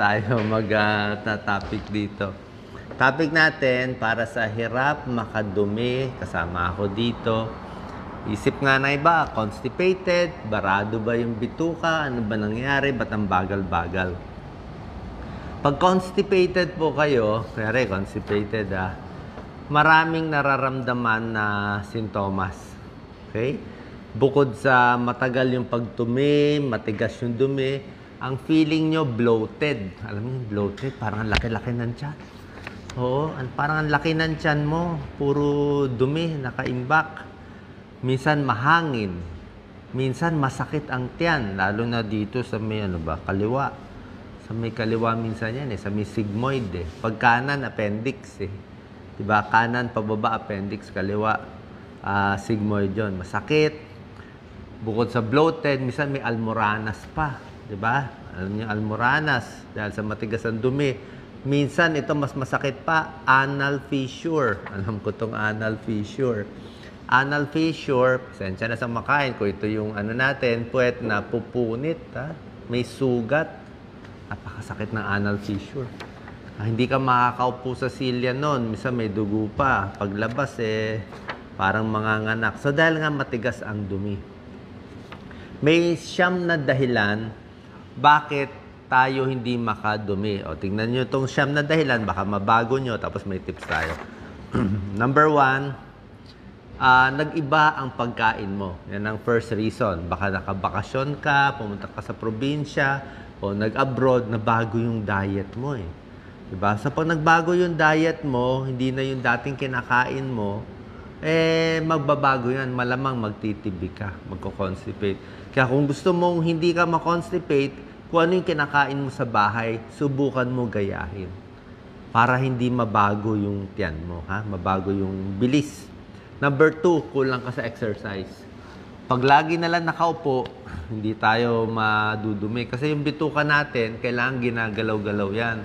tayo mag-topic dito. Topic natin para sa hirap makadumi, kasama ako dito. Isip nga na iba, constipated, barado ba yung bituka, ano ba nangyari, ba't ang bagal-bagal? Pag constipated po kayo, kaya constipated maraming nararamdaman na sintomas. Okay? Bukod sa matagal yung pagtumi, matigas yung dumi, ang feeling nyo bloated. Alam mo yung bloated, parang ang laki-laki ng tiyan. Oo, parang ang laki ng tiyan mo, puro dumi, nakaimbak. Minsan mahangin. Minsan masakit ang tiyan, lalo na dito sa may kaliwa. Sa may kaliwa minsan yan sa may sigmoid Pag kanan, appendix Diba? Kanan, pababa, appendix, kaliwa, sigmoid yun. Masakit. Bukod sa bloated, minsan may almoranas pa. Diba? Alam niyo, almoranas, dahil sa matigas ang dumi. Minsan, ito mas masakit pa, anal fissure. Alam ko tong anal fissure. Anal fissure, pasensya na sa makain ko, ito yung natin, puwet na pupunit. May sugat. Napakasakit ng anal fissure. Hindi ka makakaupo sa silya nun. Minsan may dugo pa. Paglabas, parang manganganak. So, dahil nga matigas ang dumi. May siyam na dahilan bakit tayo hindi makadumi. O, tingnan nyo itong siyam na dahilan. Baka mabago nyo, tapos may tips tayo. Number 1, nag-iba ang pagkain mo. Yan ang first reason. Baka nakabakasyon ka, pumunta ka sa probinsya, o nag-abroad, na bago yung diet mo Diba? So, pag nagbago yung diet mo, hindi na yung dating kinakain mo, magbabago yan. Malamang magtitibi ka, magko-constipate. Kaya kung gusto mong hindi ka ma-constipate, kung ano yung kinakain mo sa bahay, subukan mo gayahin. Para hindi mabago yung tiyan mo, mabago yung bilis. Number 2, kulang ka sa exercise. Pag lagi na lang nakaupo, hindi tayo madudumi. Kasi yung bituka natin, kailangan ginagalaw-galaw yan.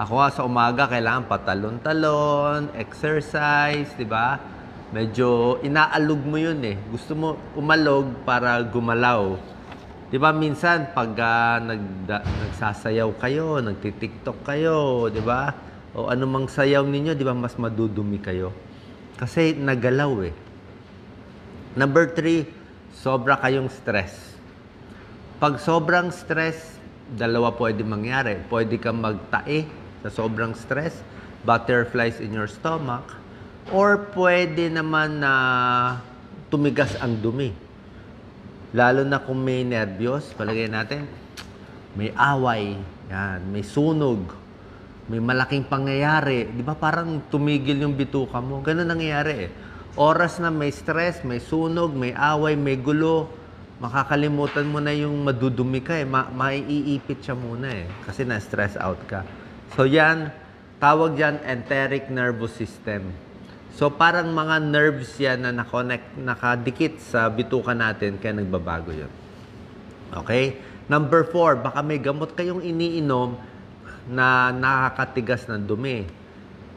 Ako sa umaga, kailangan patalon-talon, exercise, di ba? Medyo inaalog mo yun Gusto mo umalog para gumalaw. Di ba minsan, pag nagsasayaw kayo, nagtitiktok kayo, di ba? O anumang sayaw ninyo, di ba mas madudumi kayo? Kasi nagalaw Number 3, sobra kayong stress. Pag sobrang stress, dalawa pwede mangyari. Pwede kang magtae sa sobrang stress, butterflies in your stomach, or pwede naman na tumigas ang dumi. Lalo na kung may nervyos, palagay natin, may away, yan, may sunog, may malaking pangyayari. Di ba parang tumigil yung bituka mo? Ganun nangyayari Oras na may stress, may sunog, may away, may gulo, makakalimutan mo na yung madudumi ka maiipit siya muna kasi na-stress out ka. So yan, tawag yan enteric nervous system. So parang mga nerves yan na nakadikit sa bituka natin, kaya nagbabago yun. Okay? Number 4, baka may gamot kayong iniinom na nakakatigas ng dumi.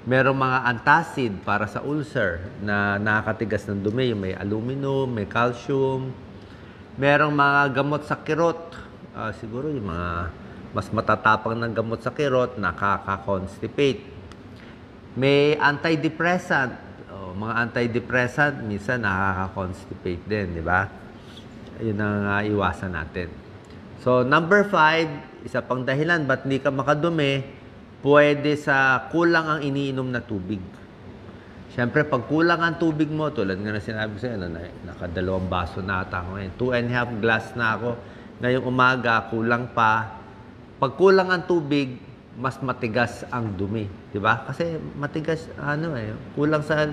Merong mga antacid para sa ulcer na nakakatigas ng dumi. Yung may aluminum, may calcium. Merong mga gamot sa kirot. Siguro yung mga mas matatapang ng gamot sa kirot, nakaka-constipate. May antidepressant. Mga antidepressant, minsan nakaka-constipate din, di ba? Yun ang iwasan natin. So, number 5, isa pang dahilan ba't hindi ka makadumi, pwede sa kulang ang iniinom na tubig. Siyempre, pag kulang ang tubig mo, tulad nga na sinabi sa'yo, nakadalawang baso na ata ako ngayon. 2.5 glass na ako. Ngayong umaga, kulang pa. Pag kulang ang tubig, mas matigas ang dumi. Diba? Kasi matigas, kulang sa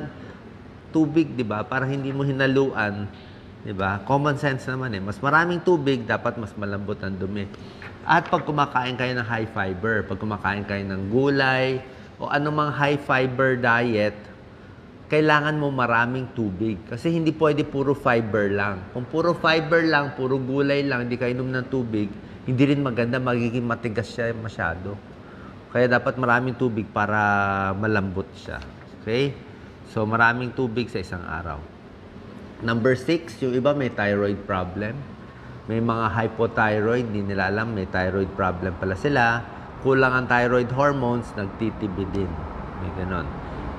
tubig, diba? Para hindi mo hinaluan. Diba? Common sense naman Mas maraming tubig, dapat mas malambot ang dumi. At pag kumakain kayo ng high fiber, pag kumakain kayo ng gulay, o anumang high fiber diet, kailangan mo maraming tubig. Kasi hindi pwede puro fiber lang. Kung puro fiber lang, puro gulay lang, hindi ka inom ng tubig, hindi rin maganda, magiging matigas siya masyado. Kaya dapat maraming tubig para malambot siya. Okay? So, maraming tubig sa isang araw. Number 6, yung iba may thyroid problem. May mga hypothyroid, hindi nila alam, may thyroid problem pala sila. kulang ang thyroid hormones, nagtitibi din. May ganon.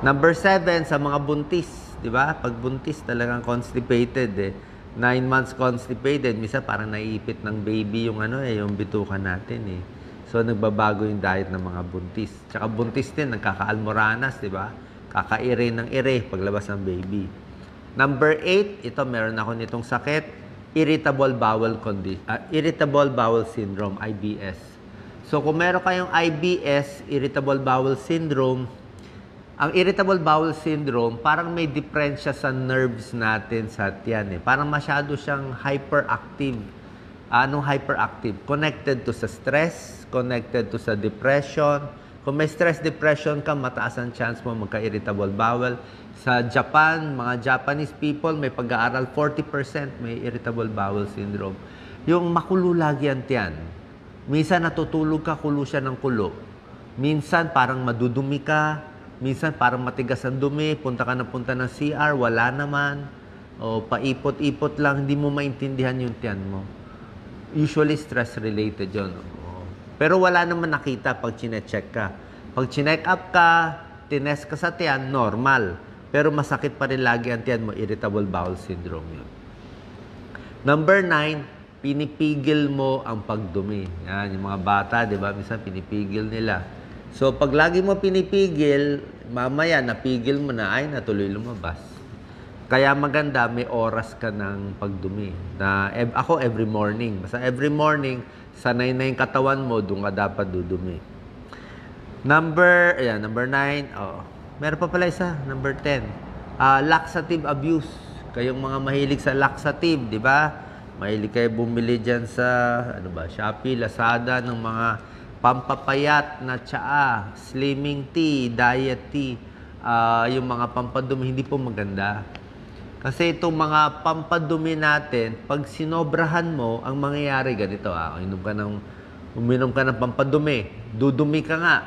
Number 7, sa mga buntis, di ba? Pag buntis, talagang constipated eh. 9 months constipated, misa parang naiipit ng baby yung yung bituka natin eh. So, nagbabago yung diet ng mga buntis. Tsaka buntis din, nagkaka-almoranas, di ba? Kakaire ng ire paglabas ng baby. Number 8, ito meron ako nitong sakit, irritable bowel syndrome, IBS. So, kung meron kayong IBS, irritable bowel syndrome, ang irritable bowel syndrome, parang may diferensya sa nerves natin sa tiyan eh. Parang masyado siyang hyperactive. Anong hyperactive? Connected to sa stress, connected to sa depression. Kung may stress, depression ka, mataas ang chance mo magka-irritable bowel. Sa Japan, mga Japanese people, may pag-aaral, 40% may irritable bowel syndrome. Yung makulo lagi ang tiyan. Minsan natutulog ka, kulo siya ng kulo. Minsan parang madudumi ka. Minsan parang matigas ang dumi, punta ka na punta ng CR, wala naman. O paipot-ipot lang, hindi mo maintindihan yung tiyan mo. Usually stress-related yun. Pero wala naman nakita pag chinecheck ka. Pag chineck up ka, tinest ka sa tiyan, normal. Pero masakit pa rin lagi ang tiyan mo, irritable bowel syndrome yun. Number 9, pinipigil mo ang pagdumi. Yan, yung mga bata, di ba? Minsan pinipigil nila. So, pag lagi mo pinipigil, mamaya napigil mo na, ay natuloy lumabas. Kaya maganda, may oras ka ng pagdumi. Ako every morning. Basta every morning, sanay na yung katawan mo, doon ka dapat dudumi. Number 9. Meron pa pala isa, number 10. Laxative abuse. Kayong mga mahilig sa laxative, di ba? Mahilig kayo bumili dyan sa Shopee, Lazada, ng mga pampapayat na tsaa, slimming tea, diet tea, yung mga pampadumi, hindi po maganda. Kasi itong mga pampadumi natin, pag sinobrahan mo, ang mangyayari ganito, uminom ka ng pampadumi, dudumi ka nga.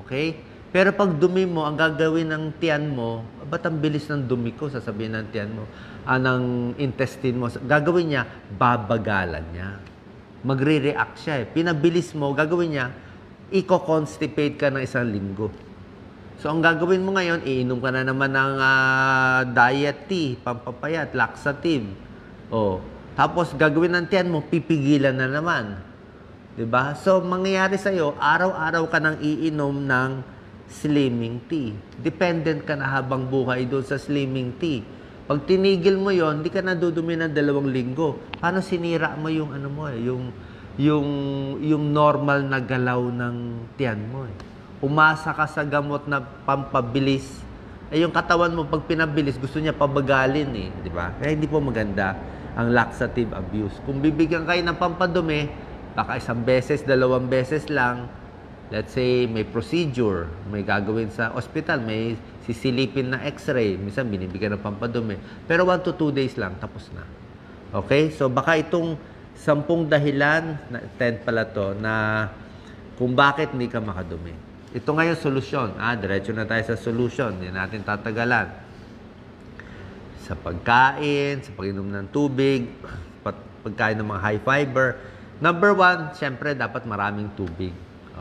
Okay? Pero pag dumi mo, ang gagawin ng tiyan mo, ba't ang bilis ng dumi ko, sasabihin ng tiyan mo, ng intestine mo, gagawin niya, babagalan niya. Magre-react siya eh. Pinabilis mo, gagawin niya, i-constipate ka ng 1 linggo. So, ang gagawin mo ngayon, iinom ka na naman ng diet tea, pampapayat, laxative. Tapos, gagawin ng tiyan mo, pipigilan na naman. Diba? So, mangyayari sa'yo, araw-araw ka nang iinom ng slimming tea. Dependent ka na habang buhay doon sa slimming tea. Pag tinigil mo yon, hindi ka na dudumi ng 2 linggo. Paano sinira mo yung yung normal na galaw ng tiyan mo eh. Umasa ka sa gamot na pampabilis. Yung katawan mo, pag pinabilis, gusto niya pabagalin eh. Di ba? Kaya hindi po maganda ang laxative abuse. Kung bibigyan kayo ng pampadumi, baka 1 beses, 2 beses lang. Let's say, may procedure, may gagawin sa hospital, may sisilipin na x-ray, minsan binibigyan ng pampadumi. Pero 1 to 2 days lang, tapos na. Okay? So, baka itong 10 dahilan, 10 pala to, na kung bakit hindi ka makadumi. Ito ngayon, solusyon. Diretso na tayo sa solution. Hindi natin tatagalan. Sa pagkain, sa pag-inom ng tubig, pagkain ng mga high fiber. Number 1, syempre, dapat maraming tubig.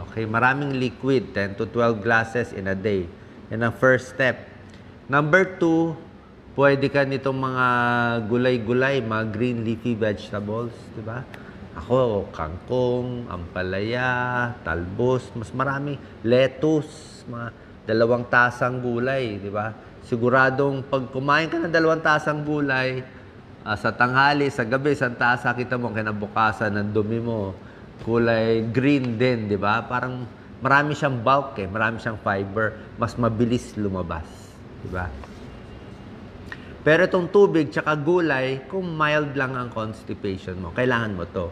Okay? Maraming liquid, 10 to 12 glasses in a day. Yan ang first step. Number 2, pwede ka nitong mga gulay-gulay, mga green leafy vegetables, di ba? Ako, kangkong, ampalaya, talbos, mas marami, lettuce, mga 2 tasang gulay, di ba? Siguradong pag kumain ka ng 2 tasang gulay, sa tanghali, sa gabi, sa tasa, kita mo kinabukasan ng dumi mo, kulay green din, di ba? Parang marami siyang bulk eh, marami siyang fiber, mas mabilis lumabas, di ba? Pero itong tubig tsaka gulay, kung mild lang ang constipation mo, kailangan mo to.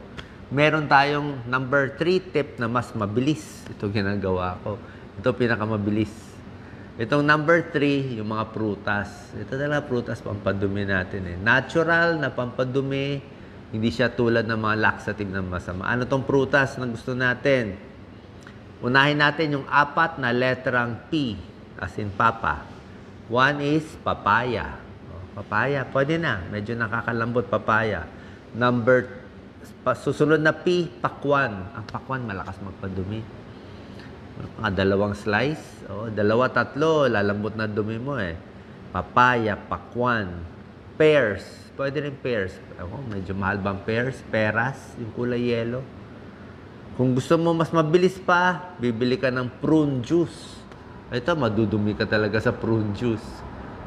Meron tayong number 3 tip na mas mabilis. Ito ginagawa ko. Ito pinakamabilis. Itong number 3, yung mga prutas. Ito talaga prutas, pampadumi natin eh. Natural na pampadumi, hindi siya tulad ng mga laxative na masama. Ano tong prutas na gusto natin? Unahin natin yung 4 na letrang P, as in papa. 1 is papaya. Papaya, pwede na. Medyo nakakalambot, papaya. Susunod na P, pakwan. Ang pakwan, malakas magpadumi. Mga dalawang slice. O, dalawa, tatlo. Lalambot na dumi mo eh. Papaya, pakwan. Pears. Pwede rin pears. Ako, medyo mahal bang pears? Peras, yung kulay yellow. Kung gusto mo mas mabilis pa, bibili ka ng prune juice. Ito, madudumi ka talaga sa prune juice.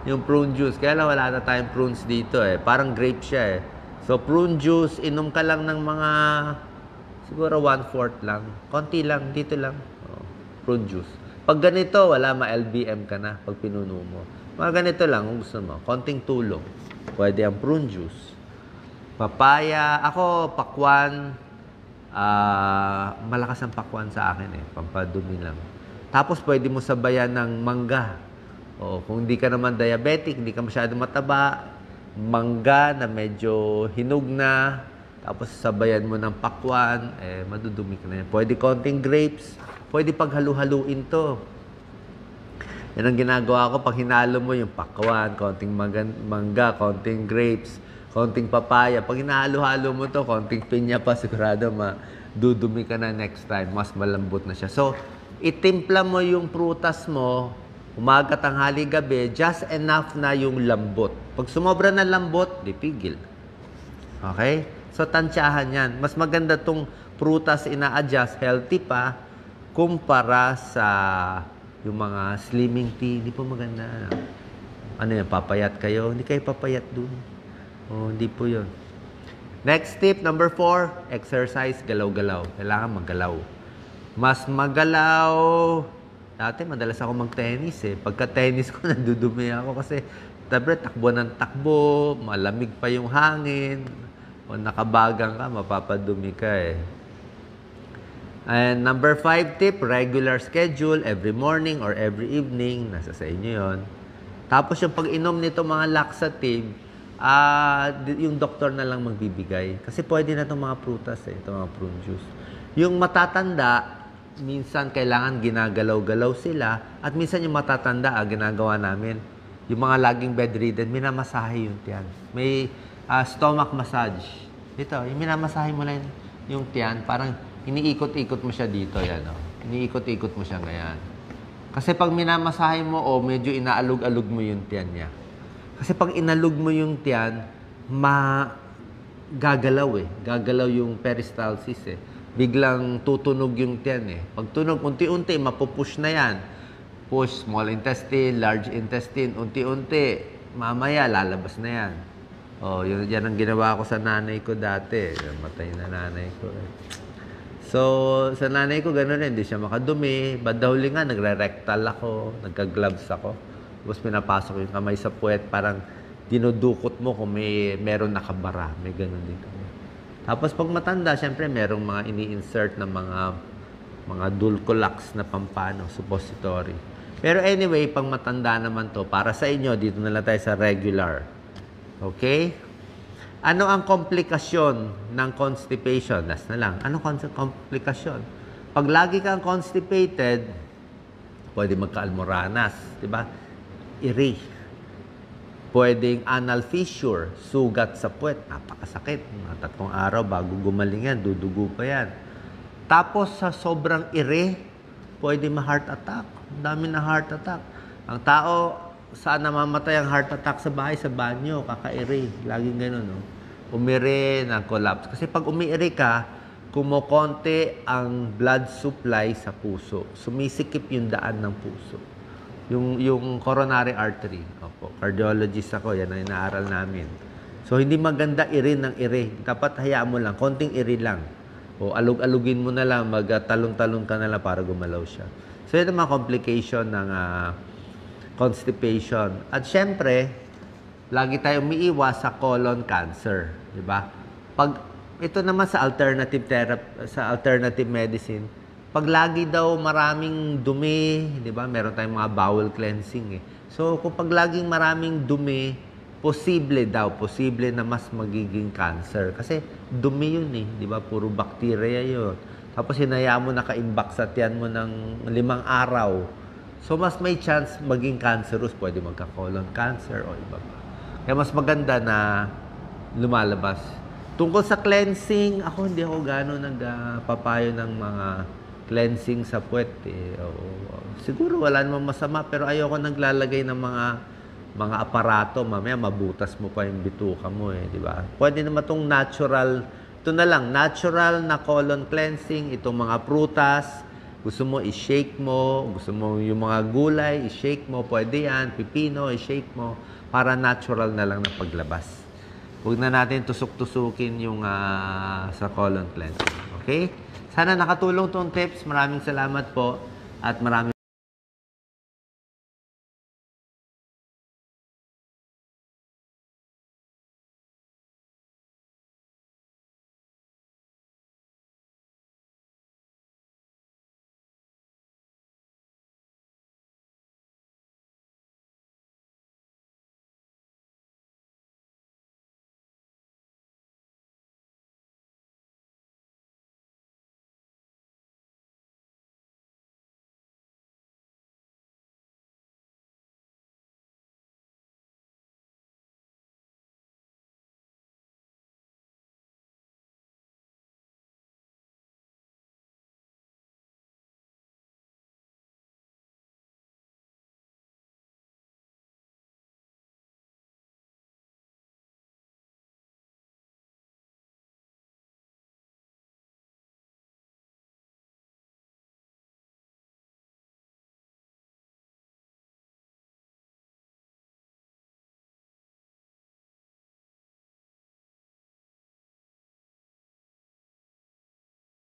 Yung prune juice. Kaya lang wala na tayong prunes dito eh. Parang grape siya eh. So, prune juice, inom ka lang ng mga siguro 1/4 lang. Konti lang, dito lang. Oh, prune juice. Pag ganito, wala ma-LBM ka na pag pinuno mo. Mga ganito lang kung gusto mo. Konting tulong. Pwede ang prune juice. Papaya. Ako, pakwan. Malakas ang pakwan sa akin eh. Pampadumi lang. Tapos, pwede mo sabayan ng mangga. O, kung hindi ka naman diabetic, hindi ka masyadong mataba, mangga na medyo hinog na, tapos sabayan mo ng pakwan, eh, madudumi ka na yan. Pwede konting grapes, pwede paghalu-haluin to. Yan ang ginagawa ko pag hinalo mo yung pakwan, konting mangga, konting grapes, konting papaya. Pag hinalo-halo mo to, konting pinya pa, sigurado madudumi ka na next time. Mas malambot na siya. So, itimpla mo yung prutas mo, umaga, tanghali, gabi, just enough na yung lambot. Pag sumobra na lambot, di pigil. Okay? So, tansyahan yan. Mas maganda tong prutas ina-adjust, healthy pa, kumpara sa yung mga slimming tea. Hindi po maganda. Ano yan, papayat kayo? Hindi kayo papayat dun. Oh, hindi po yun. Next tip, number 4, exercise, galaw-galaw. Kailangan maggalaw. Mas magalaw. Dati, madalas ako mag-tennis eh. Pagka-tennis ko, nadudumi ako kasi takbo ng takbo, malamig pa yung hangin, o nakabagang ka, mapapadumi ka eh. And number 5 tip, regular schedule, every morning or every evening. Nasa sa inyo yon. Tapos yung pag-inom nito mga laxative, yung doktor na lang magbibigay. Kasi pwede na itong mga prutas eh, itong mga prune juice. Yung matatanda, minsan kailangan ginagalaw-galaw sila, at minsan yung matatanda, ginagawa namin, yung mga laging bedridden, minamasahe yung tiyan. May stomach massage. Ito, yung minamasahe mo lang yung tiyan, parang iniikot-ikot mo siya dito, yan, oh. Iniikot-ikot mo siya ngayon. Kasi pag minamasahe mo, medyo inaalog-alog mo yung tiyan niya. Kasi pag inalog mo yung tiyan, gagalaw eh. Gagalaw yung peristalsis eh. Biglang tutunog yung tiyan eh. Pag tunog, unti-unti, mapupush na yan. Push, small intestine, large intestine, unti-unti. Mamaya, lalabas na yan. Yan ang ginawa ko sa nanay ko dati. Matay na nanay ko eh. So, sa nanay ko, gano'n rin. Hindi siya makadumi. Badahuli nga, nagre-rectal ako. Nagka-gloves ako. Tapos pinapasok yung kamay sa puwet. Parang dinudukot mo kung meron nakabara. May gano'n dito. Tapos pag matanda, syempre merong mga ini-insert na mga Dulcolax na pampano, suppository. Pero anyway, pag matanda naman to, para sa inyo, dito na lang tayo sa regular. Okay? Ano ang komplikasyon ng constipation? Last na lang. Anong komplikasyon? Pag lagi kang constipated, pwede magka-almoranas, di ba? Iri. Pwedeng anal fissure, sugat sa puwet, napakasakit. Mga 3 araw bago gumaling yan, dudugo pa yan. Tapos sa sobrang ire, pwede ma-heart attack. Ang dami na heart attack. Ang tao, saan namamatay ang heart attack sa bahay? Sa banyo, kaka-ire. Laging gano'n, no? Umire, na-collapse. Kasi pag umiire ka, kumukonti ang blood supply sa puso. Sumisikip yung daan ng puso. Yung coronary artery. Opo, cardiologist ako, yan ang inaaral namin. So, hindi maganda ire ng ire. Dapat hayaan mo lang, konting ire lang. O alug-alugin mo na lang, magtalon-talon ka na lang para gumalaw siya. So, ito mga complication ng constipation. At syempre, lagi tayo umiiwas sa colon cancer. Diba? Pag ito naman sa alternative therapy, sa alternative medicine, pag lagi daw maraming dumi, di ba? Meron tayong mga bowel cleansing eh. So, kung pag laging maraming dumi, posible na mas magiging cancer. Kasi dumi yun eh, di ba? Puro bacteria yun. Tapos hinayaan mo naka-imbak sa tiyan mo ng 5 araw. So, mas may chance maging cancerous. Pwede magka-colon cancer o iba pa. Kaya mas maganda na lumalabas. Tungkol sa cleansing, hindi ako gano'n nagpapayo ng mga cleansing sa puwet eh. Oo. Siguro wala namang masama pero ayoko naglalagay ng mga aparato, mamaya mabutas mo pa yung bituka mo eh, di ba? Pwede naman itong natural, ito na lang, natural na colon cleansing, itong mga prutas, gusto mo i-shake mo, gusto mo yung mga gulay, i-shake mo, pwede yan, pipino, i-shake mo, para natural na lang na paglabas. Huwag na natin tusok-tusukin yung sa colon cleansing. Okay? Sana nakatulong tong tips. Maraming salamat po at maraming